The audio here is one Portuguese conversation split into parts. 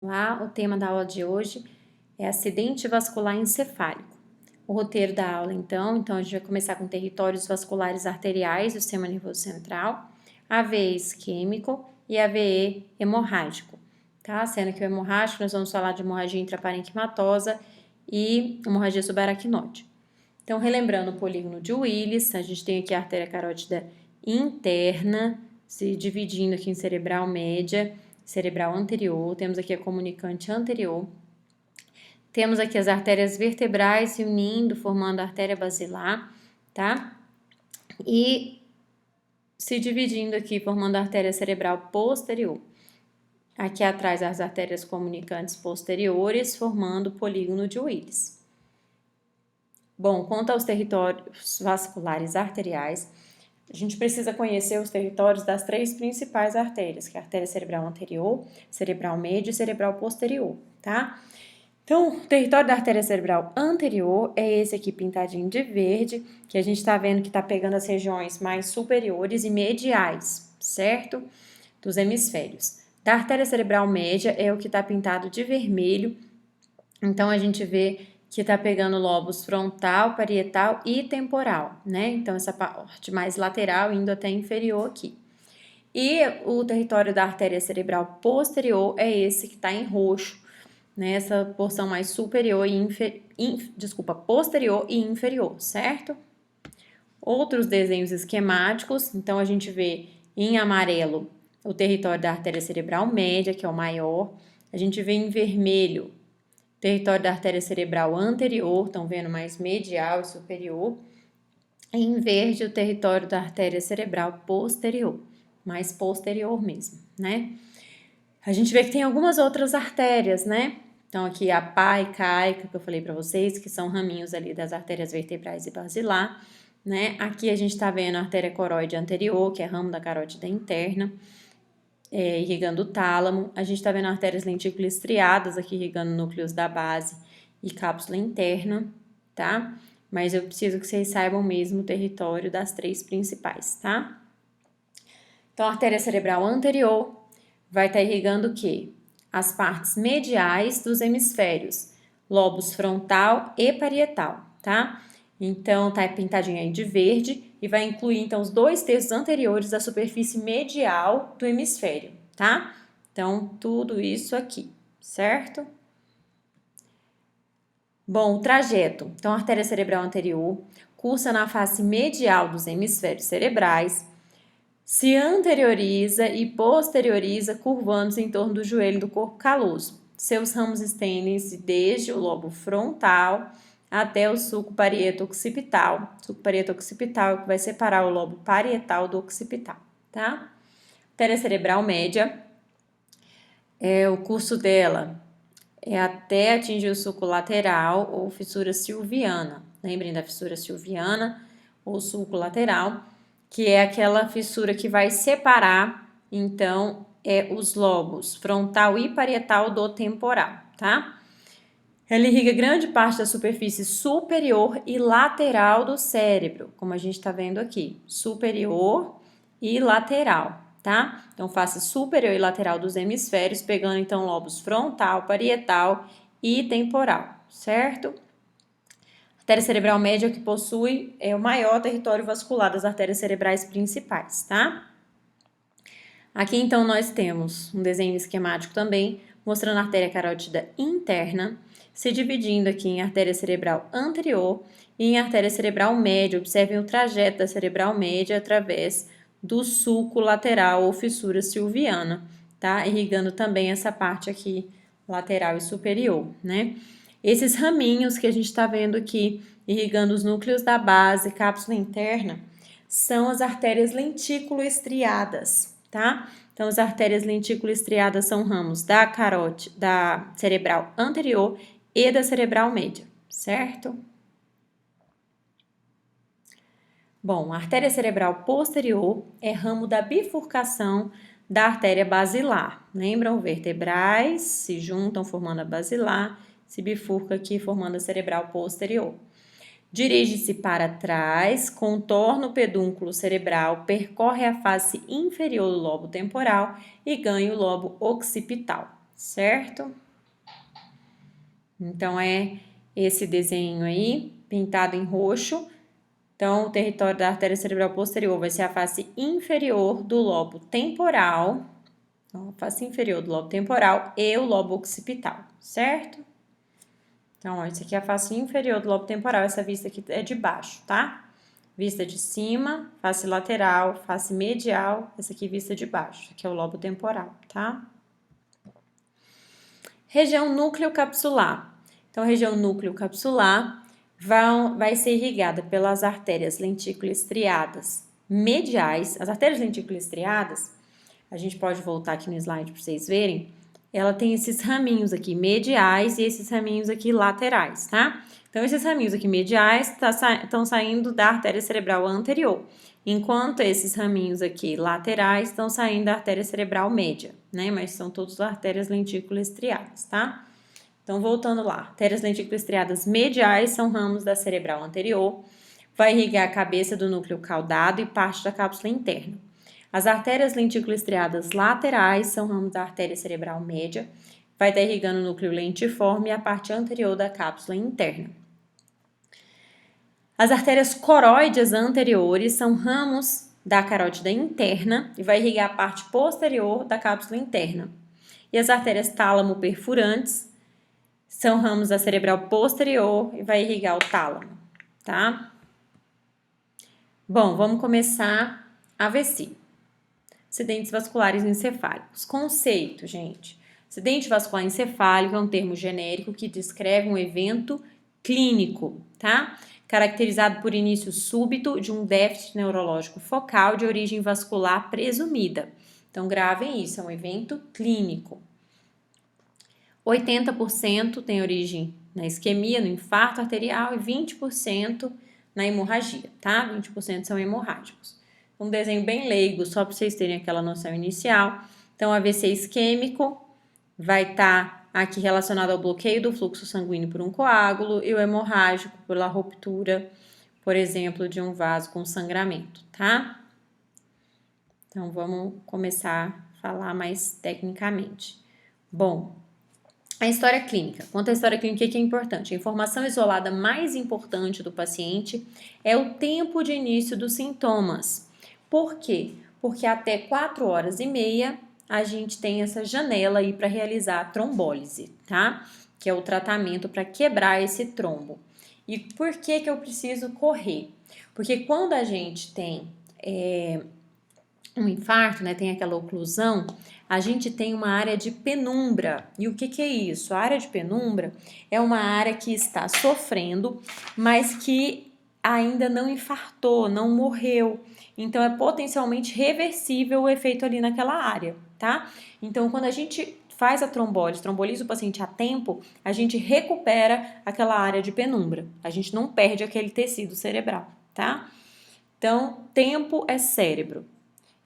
Lá, o tema da aula de hoje é acidente vascular encefálico. O roteiro da aula, então a gente vai começar com territórios vasculares arteriais do sistema nervoso central, AVE isquêmico e AVE hemorrágico, tá? Sendo que o hemorrágico nós vamos falar de hemorragia intraparenquimatosa e hemorragia subaracnoide. Então, relembrando o polígono de Willis, a gente tem aqui a artéria carótida interna, se dividindo aqui em cerebral média, cerebral anterior, temos aqui a comunicante anterior, temos aqui as artérias vertebrais se unindo, formando a artéria basilar, tá? E se dividindo aqui, formando a artéria cerebral posterior. Aqui atrás as artérias comunicantes posteriores, formando o polígono de Willis. Bom, quanto aos territórios vasculares arteriais, a gente precisa conhecer os territórios das três principais artérias, que é a artéria cerebral anterior, cerebral média e cerebral posterior, tá? Então, o território da artéria cerebral anterior é esse aqui pintadinho de verde, que a gente tá vendo que tá pegando as regiões mais superiores e mediais, certo? Dos hemisférios. Da artéria cerebral média é o que tá pintado de vermelho, então a gente vê que tá pegando lobos frontal, parietal e temporal, né? Então, essa parte mais lateral indo até inferior aqui. E o território da artéria cerebral posterior é esse que está em roxo, né? Essa porção mais superior e posterior e inferior, certo? Outros desenhos esquemáticos, então a gente vê em amarelo o território da artéria cerebral média, que é o maior. A gente vê em vermelho território da artéria cerebral anterior, estão vendo mais medial e superior. Em verde, o território da artéria cerebral posterior, mais posterior mesmo, né? A gente vê que tem algumas outras artérias, né? Então, aqui a paicaica, que eu falei para vocês, que são raminhos ali das artérias vertebrais e basilar, né? Aqui a gente tá vendo a artéria coroide anterior, que é ramo da carótida interna, irrigando o tálamo. A gente tá vendo artérias lentículas estriadas aqui irrigando núcleos da base e cápsula interna, tá? Mas eu preciso que vocês saibam mesmo o território das três principais, tá? Então, a artéria cerebral anterior vai estar irrigando o quê? As partes mediais dos hemisférios, lobos frontal e parietal, tá? Então, tá pintadinho aí de verde e vai incluir, então, os 2/3 anteriores da superfície medial do hemisfério, tá? Então, tudo isso aqui, certo? Bom, o trajeto. Então, a artéria cerebral anterior cursa na face medial dos hemisférios cerebrais, se anterioriza e posterioriza, curvando-se em torno do joelho do corpo caloso. Seus ramos estendem-se desde o lobo frontal até o sulco parieto-occipital. O sulco parieto-occipital é o que vai separar o lobo parietal do occipital, tá? Artéria cerebral média, o curso dela é até atingir o sulco lateral ou fissura silviana. Lembrem da fissura silviana ou sulco lateral, que é aquela fissura que vai separar, então, os lobos frontal e parietal do temporal, tá? Ela irriga grande parte da superfície superior e lateral do cérebro, como a gente está vendo aqui, superior e lateral, tá? Então, face superior e lateral dos hemisférios, pegando então lobos frontal, parietal e temporal, certo? A artéria cerebral média que possui o maior território vascular das artérias cerebrais principais, tá? Aqui então nós temos um desenho esquemático também, mostrando a artéria carótida interna, se dividindo aqui em artéria cerebral anterior e em artéria cerebral média. Observem o trajeto da cerebral média através do sulco lateral ou fissura silviana, tá? Irrigando também essa parte aqui lateral e superior, né? Esses raminhos que a gente está vendo aqui, irrigando os núcleos da base, cápsula interna, são as artérias lentículo-estriadas, tá? Então, as artérias lentículo-estriadas são ramos da carótida, da cerebral anterior e da cerebral média, certo? Bom, a artéria cerebral posterior é ramo da bifurcação da artéria basilar. Lembram? Vertebrais se juntam formando a basilar, se bifurca aqui formando a cerebral posterior. Dirige-se para trás, contorna o pedúnculo cerebral, percorre a face inferior do lobo temporal e ganha o lobo occipital, certo? Então, é esse desenho aí, pintado em roxo. Então, o território da artéria cerebral posterior vai ser a face inferior do lobo temporal, então, a face inferior do lobo temporal e o lobo occipital, certo? Então, ó, isso aqui é a face inferior do lobo temporal, essa vista aqui é de baixo, tá? Vista de cima, face lateral, face medial, essa aqui vista de baixo, que é o lobo temporal, tá? Região núcleo capsular. Então, a região núcleo capsular vai ser irrigada pelas artérias lentículas estriadas mediais. As artérias lentículas estriadas, a gente pode voltar aqui no slide para vocês verem, ela tem esses raminhos aqui mediais e esses raminhos aqui laterais, tá? Então, esses raminhos aqui mediais estão saindo da artéria cerebral anterior, enquanto esses raminhos aqui laterais estão saindo da artéria cerebral média, né? Mas são todas artérias lentículas estriadas, tá? Então, voltando lá, artérias lentículas estriadas mediais são ramos da cerebral anterior, vai irrigar a cabeça do núcleo caudado e parte da cápsula interna. As artérias lentículas estriadas laterais são ramos da artéria cerebral média, vai estar irrigando o núcleo lentiforme e a parte anterior da cápsula interna. As artérias coroides anteriores são ramos da carótida interna e vai irrigar a parte posterior da cápsula interna. E as artérias tálamo-perfurantes são ramos da cerebral posterior e vai irrigar o tálamo, tá? Bom, vamos começar AVC. Acidentes vasculares encefálicos. Conceito, gente. Acidente vascular encefálico é um termo genérico que descreve um evento clínico, tá? Caracterizado por início súbito de um déficit neurológico focal de origem vascular presumida. Então, gravem isso, é um evento clínico. 80% tem origem na isquemia, no infarto arterial e 20% na hemorragia, tá? 20% são hemorrágicos. Um desenho bem leigo, só para vocês terem aquela noção inicial. Então, AVC isquêmico vai estar aqui relacionado ao bloqueio do fluxo sanguíneo por um coágulo e o hemorrágico pela ruptura, por exemplo, de um vaso com sangramento, tá? Então, vamos começar a falar mais tecnicamente. Bom, a história clínica. Quanto à história clínica, o que é importante? A informação isolada mais importante do paciente é o tempo de início dos sintomas. Por quê? Porque até 4 horas e meia a gente tem essa janela aí para realizar a trombólise, tá? Que é o tratamento para quebrar esse trombo. E por que eu preciso correr? Porque quando a gente tem um infarto, né, tem aquela oclusão, a gente tem uma área de penumbra. E o que é isso? A área de penumbra é uma área que está sofrendo, mas que ainda não infartou, não morreu. Então, é potencialmente reversível o efeito ali naquela área, tá? Então, quando a gente faz a trombólise, tromboliza o paciente a tempo, a gente recupera aquela área de penumbra. A gente não perde aquele tecido cerebral, tá? Então, tempo é cérebro.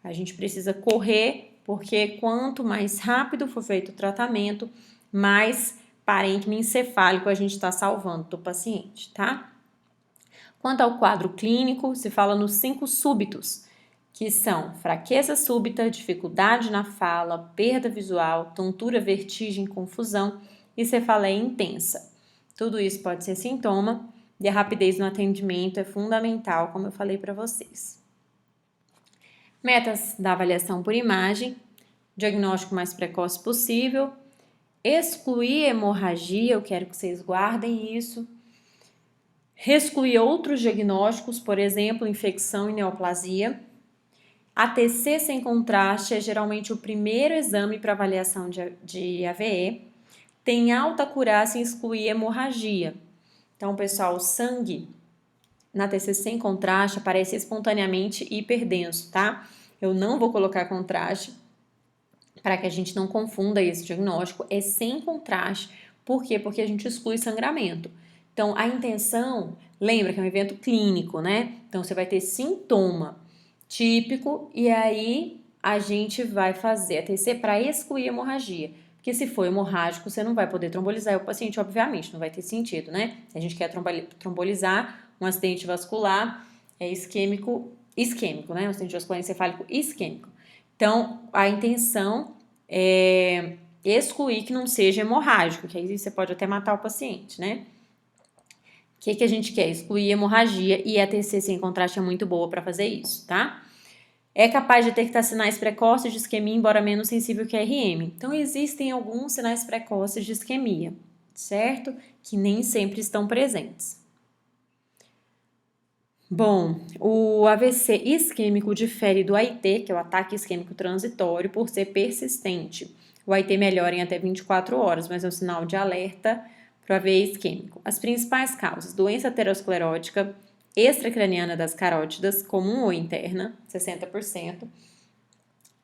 A gente precisa correr, porque quanto mais rápido for feito o tratamento, mais parênquima encefálico a gente está salvando do paciente, tá? Quanto ao quadro clínico, se fala nos 5 súbitos, que são fraqueza súbita, dificuldade na fala, perda visual, tontura, vertigem, confusão e cefaleia intensa. Tudo isso pode ser sintoma e a rapidez no atendimento é fundamental, como eu falei para vocês. Metas da avaliação por imagem, diagnóstico mais precoce possível, excluir hemorragia, eu quero que vocês guardem isso, excluir outros diagnósticos, por exemplo, infecção e neoplasia. ATC sem contraste é geralmente o primeiro exame para avaliação de AVE, tem alta acurácia em excluir hemorragia. Então, pessoal, o sangue na ATC sem contraste aparece espontaneamente hiperdenso, tá? Eu não vou colocar contraste para que a gente não confunda esse diagnóstico, é sem contraste. Por quê? Porque a gente exclui sangramento. Então, a intenção, lembra que é um evento clínico, né? Então, você vai ter sintoma típico e aí a gente vai fazer ATC para excluir hemorragia. Porque se for hemorrágico, você não vai poder trombolizar o paciente, obviamente, não vai ter sentido, né? A gente quer trombolizar um acidente vascular isquêmico, né? Um acidente vascular encefálico isquêmico. Então, a intenção é excluir que não seja hemorrágico, que aí você pode até matar o paciente, né? O que a gente quer? Excluir hemorragia, e a TCC sem contraste é muito boa para fazer isso, tá? É capaz de detectar sinais precoces de isquemia, embora menos sensível que a RM. Então, existem alguns sinais precoces de isquemia, certo? Que nem sempre estão presentes. Bom, o AVC isquêmico difere do AIT, que é o ataque isquêmico transitório, por ser persistente. O AIT melhora em até 24 horas, mas é um sinal de alerta para o AVC isquêmico. As principais causas: doença aterosclerótica, extracraniana das carótidas, comum ou interna, 60%.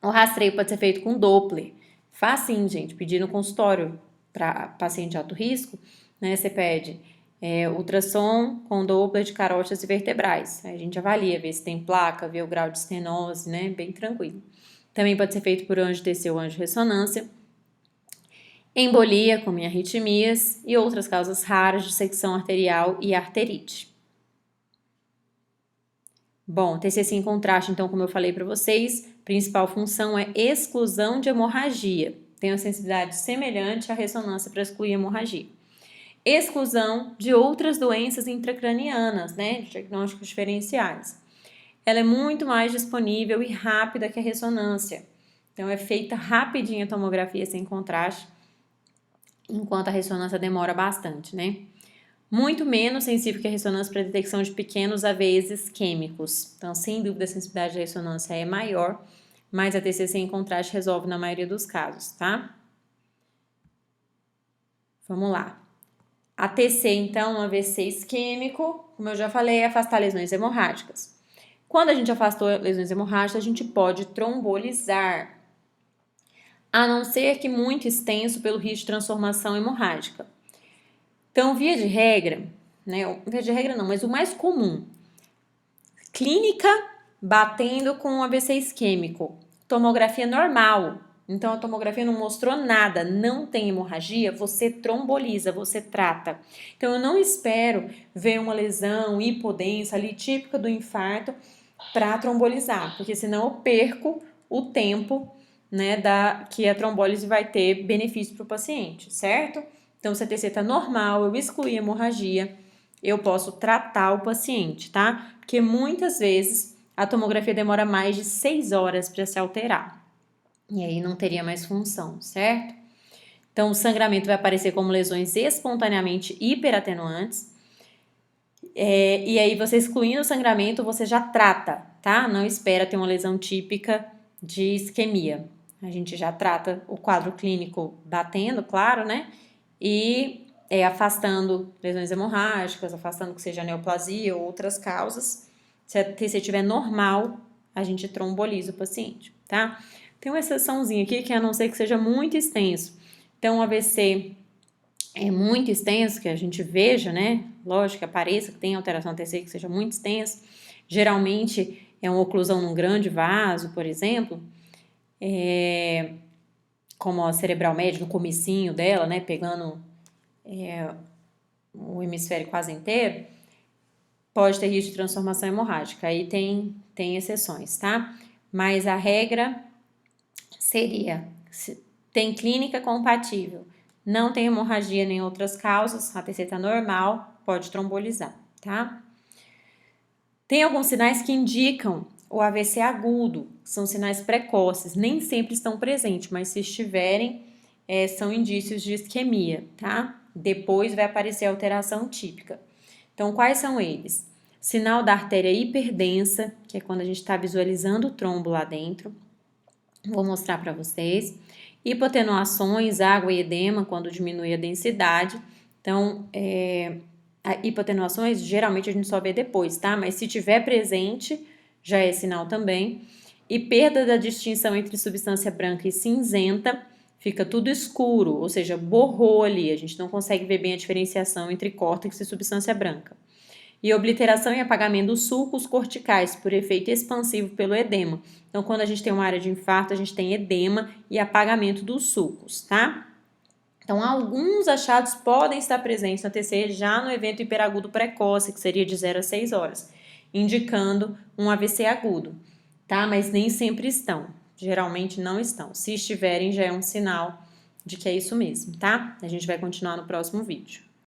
O rastreio pode ser feito com Doppler. Facinho, gente, pedir no consultório para paciente de alto risco, né? Você pede ultrassom com Doppler de carótidas e vertebrais. Aí a gente avalia, vê se tem placa, vê o grau de estenose, né? Bem tranquilo. Também pode ser feito por anjo TC ou anjo ressonância. Embolia, como em arritmias, e outras causas raras de secção arterial e arterite. Bom, TCC em contraste, então, como eu falei para vocês, principal função é exclusão de hemorragia. Tem uma sensibilidade semelhante à ressonância para excluir hemorragia. Exclusão de outras doenças intracranianas, né, de diagnósticos diferenciais. Ela é muito mais disponível e rápida que a ressonância. Então, é feita rapidinho a tomografia sem contraste, enquanto a ressonância demora bastante, né? Muito menos sensível que a ressonância para detecção de pequenos AVEs isquêmicos. Então, sem dúvida, a sensibilidade da ressonância é maior, mas a TCC em contraste resolve na maioria dos casos, tá? Vamos lá. A TC, então, um AVC isquêmico, como eu já falei, é afastar lesões hemorrágicas. Quando a gente afastou lesões hemorrágicas, a gente pode trombolizar, a não ser que muito extenso pelo risco de transformação hemorrágica. Então, via de regra, né? Via de regra não, mas o mais comum, clínica batendo com um AVC isquêmico, tomografia normal. Então, a tomografia não mostrou nada, não tem hemorragia, você tromboliza, você trata. Então, eu não espero ver uma lesão hipodensa ali, típica do infarto, para trombolizar, porque senão eu perco o tempo, né, que a trombólise vai ter benefício para o paciente, certo? Então, se a TC está normal, eu excluí a hemorragia, eu posso tratar o paciente, tá? Porque muitas vezes a tomografia demora mais de 6 horas para se alterar. E aí não teria mais função, certo? Então, o sangramento vai aparecer como lesões espontaneamente hiperatenuantes. E aí, você excluindo o sangramento, você já trata, tá? Não espera ter uma lesão típica de isquemia. A gente já trata o quadro clínico batendo, claro, né? E afastando lesões hemorrágicas, afastando que seja neoplasia ou outras causas. Se a TC estiver normal, a gente tromboliza o paciente, tá? Tem uma exceçãozinha aqui que a não ser que seja muito extenso. Então, o AVC é muito extenso, que a gente veja, né? Lógico que apareça que tem alteração TC que seja muito extenso. Geralmente é uma oclusão num grande vaso, por exemplo, como a cerebral média, no comecinho dela, né? Pegando o hemisfério quase inteiro, pode ter risco de transformação hemorrágica. Aí tem exceções, tá? Mas a regra seria, tem clínica compatível, não tem hemorragia nem outras causas, a TC tá normal, pode trombolizar, tá? Tem alguns sinais que indicam o AVC agudo, são sinais precoces, nem sempre estão presentes, mas se estiverem, são indícios de isquemia, tá? Depois vai aparecer a alteração típica. Então, quais são eles? Sinal da artéria hiperdensa, que é quando a gente está visualizando o trombo lá dentro. Vou mostrar para vocês. Hipotenuações, água e edema, quando diminui a densidade. Então, hipotenuações, geralmente a gente só vê depois, tá? Mas se tiver presente, já é sinal também. E perda da distinção entre substância branca e cinzenta, fica tudo escuro, ou seja, borrou ali, a gente não consegue ver bem a diferenciação entre córtex e substância branca. E obliteração e apagamento dos sulcos corticais, por efeito expansivo pelo edema. Então, quando a gente tem uma área de infarto, a gente tem edema e apagamento dos sulcos, tá? Então, alguns achados podem estar presentes na TC já no evento hiperagudo precoce, que seria de 0 a 6 horas, indicando um AVC agudo, tá? Mas nem sempre estão, geralmente não estão. Se estiverem, já é um sinal de que é isso mesmo, tá? A gente vai continuar no próximo vídeo.